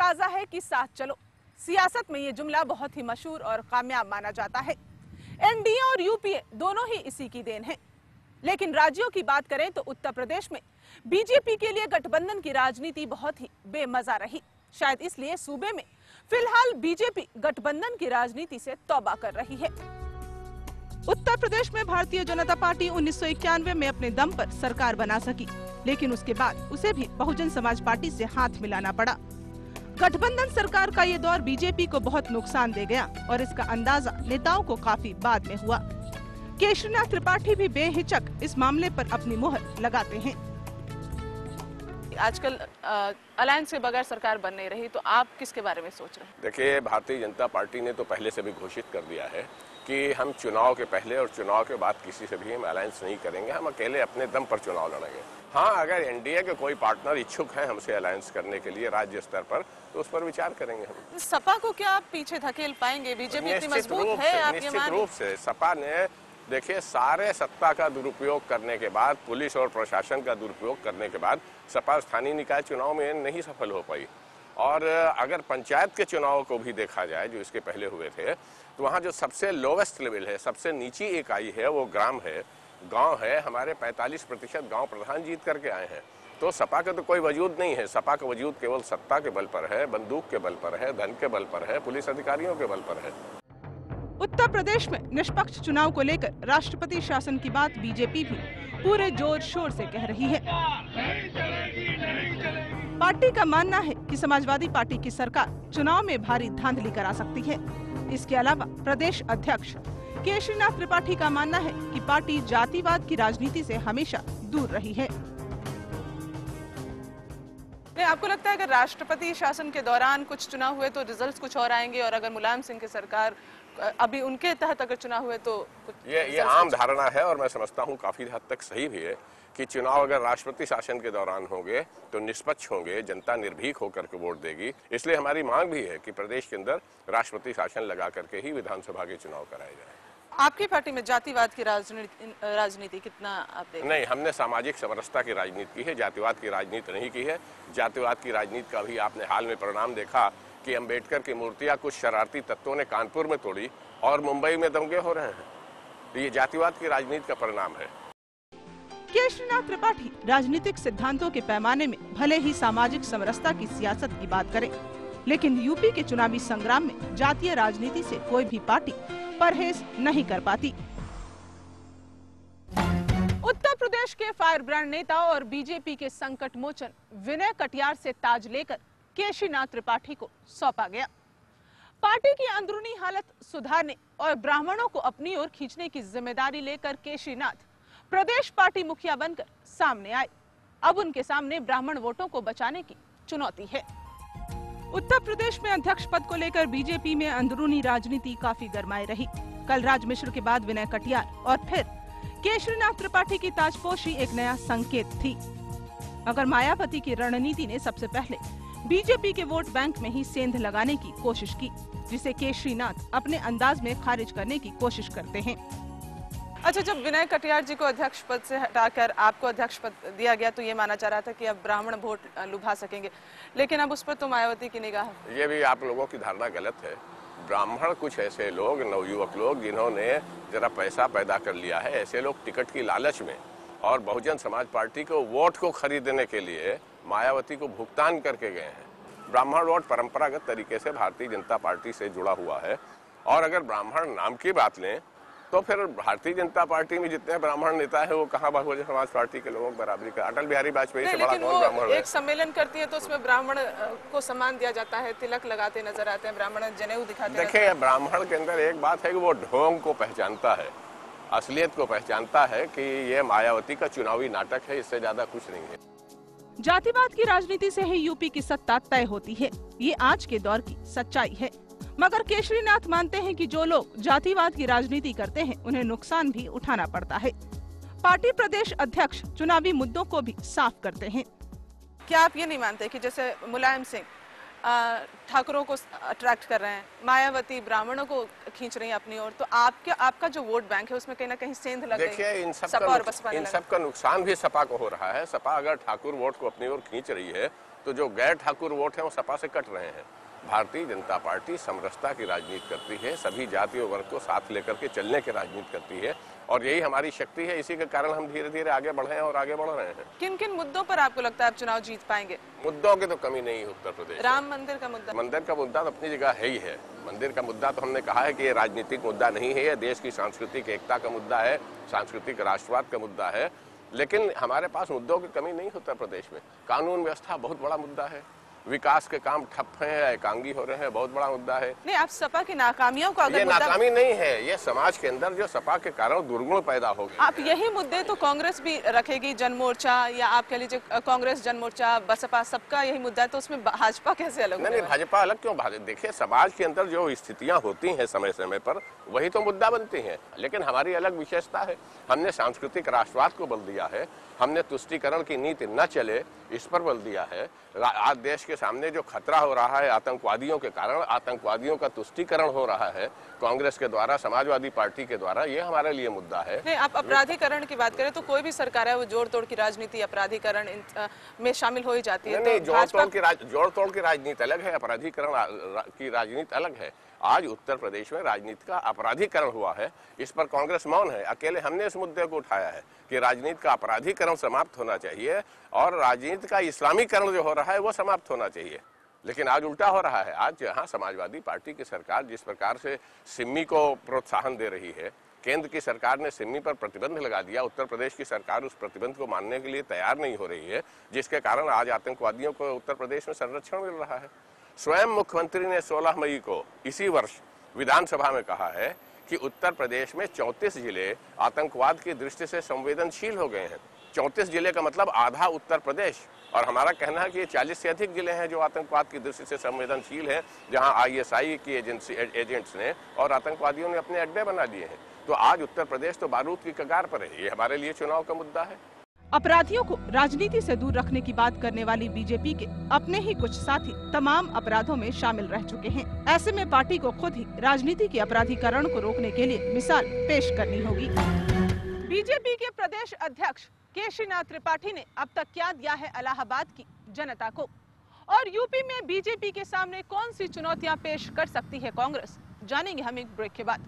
तकाजा है कि साथ चलो। सियासत में ये जुमला बहुत ही मशहूर और कामयाब माना जाता है। एनडीए और यूपीए दोनों ही इसी की देन है। लेकिन राज्यों की बात करें तो उत्तर प्रदेश में बीजेपी के लिए गठबंधन की राजनीति बहुत ही बेमजा रही। शायद इसलिए सूबे में फिलहाल बीजेपी गठबंधन की राजनीति से तौबा कर रही है। उत्तर प्रदेश में भारतीय जनता पार्टी 1991 में अपने दम पर सरकार बना सकी, लेकिन उसके बाद उसे भी बहुजन समाज पार्टी से हाथ मिलाना पड़ा। गठबंधन सरकार का ये दौर बीजेपी को बहुत नुकसान दे गया और इसका अंदाजा नेताओं को काफी बाद में हुआ। केशरीनाथ त्रिपाठी भी बेहिचक इस मामले पर अपनी मुहर लगाते हैं। आजकल अलायंस के बगैर सरकार बन नहीं रही, तो आप किसके बारे में सोच रहे हैं? देखिए, भारतीय जनता पार्टी ने तो पहले से भी घोषित कर दिया है कि हम चुनाव के पहले और चुनाव के बाद किसी से भी हम अलायंस नहीं करेंगे, हम अकेले अपने दम पर चुनाव लड़ेंगे। हाँ, अगर एनडीए के कोई पार्टनर इच्छुक हैं हमसे अलायंस करने के लिए राज्य स्तर पर, तो उस पर विचार करेंगे हम। सपा को क्या आप पीछे धकेल पाएंगे? बीजेपी इतनी मजबूत है, आप ये निश्चित रूप से सपा ने, देखिए, सारे सत्ता का दुरुपयोग करने के बाद, पुलिस और प्रशासन का दुरुपयोग करने के बाद सपा स्थानीय निकाय चुनाव में नहीं सफल हो पाई। और अगर पंचायत के चुनाव को भी देखा जाए जो इसके पहले हुए थे, तो वहाँ जो सबसे लोवेस्ट लेवल है, सबसे नीची इकाई है, वो ग्राम है, गांव है। हमारे 45% गांव प्रधान जीत करके आए हैं। तो सपा का तो कोई वजूद नहीं है। सपा का वजूद केवल सत्ता के बल पर है, बंदूक के बल पर है, धन के बल पर है, पुलिस अधिकारियों के बल पर है। उत्तर प्रदेश में निष्पक्ष चुनाव को लेकर राष्ट्रपति शासन की बात बीजेपी भी पूरे जोर शोर से कह रही है। पार्टी का मानना है कि समाजवादी पार्टी की सरकार चुनाव में भारी धांधली करा सकती है। इसके अलावा प्रदेश अध्यक्ष केशरीनाथ त्रिपाठी का मानना है कि पार्टी जातिवाद की राजनीति से हमेशा दूर रही है। आपको लगता है अगर राष्ट्रपति शासन के दौरान कुछ चुनाव हुए तो रिजल्ट्स कुछ और आएंगे, और अगर मुलायम सिंह की सरकार अभी उनके तहत अगर चुनाव हुए तो ये आम धारणा है, और मैं समझता हूँ काफी हद तक सही भी है कि चुनाव अगर राष्ट्रपति शासन के दौरान होंगे तो निष्पक्ष होंगे, जनता निर्भीक होकर के वोट देगी। इसलिए हमारी मांग भी है कि प्रदेश के अंदर राष्ट्रपति शासन लगा करके ही विधानसभा के चुनाव कराए जाए। आपकी पार्टी में जातिवाद की राजनीति कितना आप देखते हैं? नहीं, हमने सामाजिक समरसता की राजनीति की है, जातिवाद की राजनीति नहीं की है। जातिवाद की राजनीति का भी आपने हाल में परिणाम देखा कि अम्बेडकर की मूर्तियां कुछ शरारती तत्वों ने कानपुर में तोड़ी और मुंबई में दंगे हो रहे हैं। तो ये जातिवाद की राजनीति का परिणाम है। केशरीनाथ त्रिपाठी राजनीतिक सिद्धांतों के पैमाने में भले ही सामाजिक समरसता की सियासत की बात करें, लेकिन यूपी के चुनावी संग्राम में जातीय राजनीति से कोई भी पार्टी परहेज नहीं कर पाती। उत्तर प्रदेश के फायर ब्रांड नेता और बीजेपी के संकट मोचन विनय कटियार से ताज लेकर केशरीनाथ त्रिपाठी को सौंपा गया। पार्टी की अंदरूनी हालत सुधारने और ब्राह्मणों को अपनी ओर खींचने की जिम्मेदारी लेकर केशरीनाथ प्रदेश पार्टी मुखिया बनकर सामने आए। अब उनके सामने ब्राह्मण वोटों को बचाने की चुनौती है। उत्तर प्रदेश में अध्यक्ष पद को लेकर बीजेपी में अंदरूनी राजनीति काफी गरमाई रही। कलराज मिश्र के बाद विनय कटियार और फिर केशरीनाथ त्रिपाठी की ताजपोशी एक नया संकेत थी। अगर मायावती की रणनीति ने सबसे पहले बीजेपी के वोट बैंक में ही सेंध लगाने की कोशिश की, जिसे केशरीनाथ अपने अंदाज में खारिज करने की कोशिश करते हैं। अच्छा, जब विनय कटियार जी को अध्यक्ष पद से हटाकर आपको अध्यक्ष पद दिया गया तो ये माना जा रहा था कि अब ब्राह्मण वोट लुभा सकेंगे, लेकिन अब उस पर तो मायावती की निगाह है। ये भी आप लोगों की धारणा गलत है। ब्राह्मण कुछ ऐसे लोग, नवयुवक लोग, जिन्होंने जरा पैसा पैदा कर लिया है, ऐसे लोग टिकट की लालच में और बहुजन समाज पार्टी को वोट को खरीदने के लिए मायावती को भुगतान करके गए हैं। ब्राह्मण वोट परंपरागत तरीके से भारतीय जनता पार्टी से जुड़ा हुआ है, और अगर ब्राह्मण नाम की बात लें तो फिर भारतीय जनता पार्टी में जितने ब्राह्मण नेता है वो कहाँ बहुजन समाज पार्टी के लोगों बराबरी का? अटल बिहारी वाजपेयी से बड़ा कौन ब्राह्मण है? एक सम्मेलन करती है तो उसमें ब्राह्मण को सम्मान दिया जाता है, तिलक लगाते नजर आते हैं, ब्राह्मण जनेऊ दिखाते हैं। देखिए, ब्राह्मण के अंदर एक बात है कि वो ढोंग को पहचानता है, असलियत को पहचानता है कि ये मायावती का चुनावी नाटक है, इससे ज्यादा कुछ नहीं है। जातिवाद की राजनीति से ही यूपी की सत्ता तय होती है, ये आज के दौर की सच्चाई है। मगर केशरीनाथ मानते हैं कि जो लोग जातिवाद की राजनीति करते हैं उन्हें नुकसान भी उठाना पड़ता है। पार्टी प्रदेश अध्यक्ष चुनावी मुद्दों को भी साफ करते हैं। क्या आप ये नहीं मानते कि जैसे मुलायम सिंह ठाकुरों को अट्रैक्ट कर रहे हैं, मायावती ब्राह्मणों को खींच रही है अपनी ओर, तो आपका जो वोट बैंक है उसमें कहीं ना कहीं सेंध लग गई। देखिए, इन सपा सब का नुकसान भी सपा को हो रहा है। सपा अगर ठाकुर वोट को अपनी ओर खींच रही है तो जो गैर ठाकुर वोट है वो सपा से कट रहे हैं। भारतीय जनता पार्टी समरसता की राजनीति करती है, सभी जाति और वर्ग को साथ लेकर के चलने की राजनीति करती है और यही हमारी शक्ति है। इसी के कारण हम धीरे धीरे आगे बढ़े हैं और आगे बढ़ रहे हैं। किन किन मुद्दों पर आपको लगता है आप चुनाव जीत पाएंगे? मुद्दों की तो कमी नहीं है उत्तर प्रदेश। राम मंदिर का मुद्दा, मंदिर का मुद्दा तो अपनी जगह है ही है। मंदिर का मुद्दा तो हमने कहा है कि ये राजनीतिक मुद्दा नहीं है, ये देश की सांस्कृतिक एकता का मुद्दा है, सांस्कृतिक राष्ट्रवाद का मुद्दा है। लेकिन हमारे पास मुद्दों की कमी नहीं है उत्तर प्रदेश में। कानून व्यवस्था बहुत बड़ा मुद्दा है, विकास के काम ठप हैं, एकांगी हो रहे हैं, बहुत बड़ा मुद्दा है। नहीं, आप सपा की नाकामियों को अगर ये नाकामी नहीं है, ये समाज के अंदर जो सपा के कारण दुर्गुण पैदा हो गए। आप यही मुद्दे तो कांग्रेस भी रखेगी, जनमोर्चा या आप कह लीजिए कांग्रेस, जनमोर्चा, बसपा, सबका यही मुद्दा है, तो उसमें भाजपा कैसे अलग? नहीं, भाजपा अलग क्यों? देखिए, समाज के अंदर जो स्थितियां होती हैं समय समय पर वही तो मुद्दा बनती हैं। लेकिन हमारी अलग विशेषता है, हमने सांस्कृतिक राष्ट्रवाद को बल दिया है, हमने तुष्टीकरण की नीति न चले इस पर बल दिया है। आज देश के सामने जो खतरा हो रहा है आतंकवादियों के कारण, आतंकवादियों का तुष्टीकरण हो रहा है कांग्रेस के द्वारा, समाजवादी पार्टी के द्वारा, ये हमारे लिए मुद्दा है। नहीं, आप अपराधीकरण की बात करें तो कोई भी सरकार है वो जोड़ तोड़ की राजनीति अपराधीकरण में शामिल हो ही जाती है। नहीं, जोड़ तोड़ की राजनीति अलग है, अपराधीकरण की राजनीति अलग है। आज उत्तर प्रदेश में राजनीति का अपराधीकरण हुआ है, इस पर कांग्रेस मौन है। अकेले हमने इस मुद्दे को उठाया है कि राजनीति का अपराधीकरण समाप्त होना चाहिए और राजनीति का इस्लामीकरण जो हो रहा है वो समाप्त होना चाहिए। लेकिन आज उल्टा हो रहा है। आज जहां समाजवादी पार्टी की सरकार जिस प्रकार से सिमी को प्रोत्साहन दे रही है, केंद्र की सरकार ने सिमी पर प्रतिबंध लगा दिया, उत्तर प्रदेश की सरकार उस प्रतिबंध को मानने के लिए तैयार नहीं हो रही है, जिसके कारण आज आतंकवादियों को उत्तर प्रदेश में संरक्षण मिल रहा है। स्वयं मुख्यमंत्री ने 16 मई को इसी वर्ष विधानसभा में कहा है कि उत्तर प्रदेश में 34 जिले आतंकवाद की दृष्टि से संवेदनशील हो गए हैं। 34 जिले का मतलब आधा उत्तर प्रदेश। और हमारा कहना है कि ये 40 से अधिक जिले हैं जो आतंकवाद की दृष्टि से संवेदनशील हैं, जहां आईएसआई की एजेंट्स ने और आतंकवादियों ने अपने अड्डे बना दिए हैं। तो आज उत्तर प्रदेश तो बारूद की कगार पर है। ये हमारे लिए चुनाव का मुद्दा है। अपराधियों को राजनीति से दूर रखने की बात करने वाली बीजेपी के अपने ही कुछ साथी तमाम अपराधों में शामिल रह चुके हैं। ऐसे में पार्टी को खुद ही राजनीति के अपराधीकरण को रोकने के लिए मिसाल पेश करनी होगी। बीजेपी के प्रदेश अध्यक्ष केशीनाथ त्रिपाठी ने अब तक क्या दिया है इलाहाबाद की जनता को, और यूपी में बीजेपी के सामने कौन सी चुनौतियां पेश कर सकती है कांग्रेस, जानेंगे हम एक ब्रेक के बाद।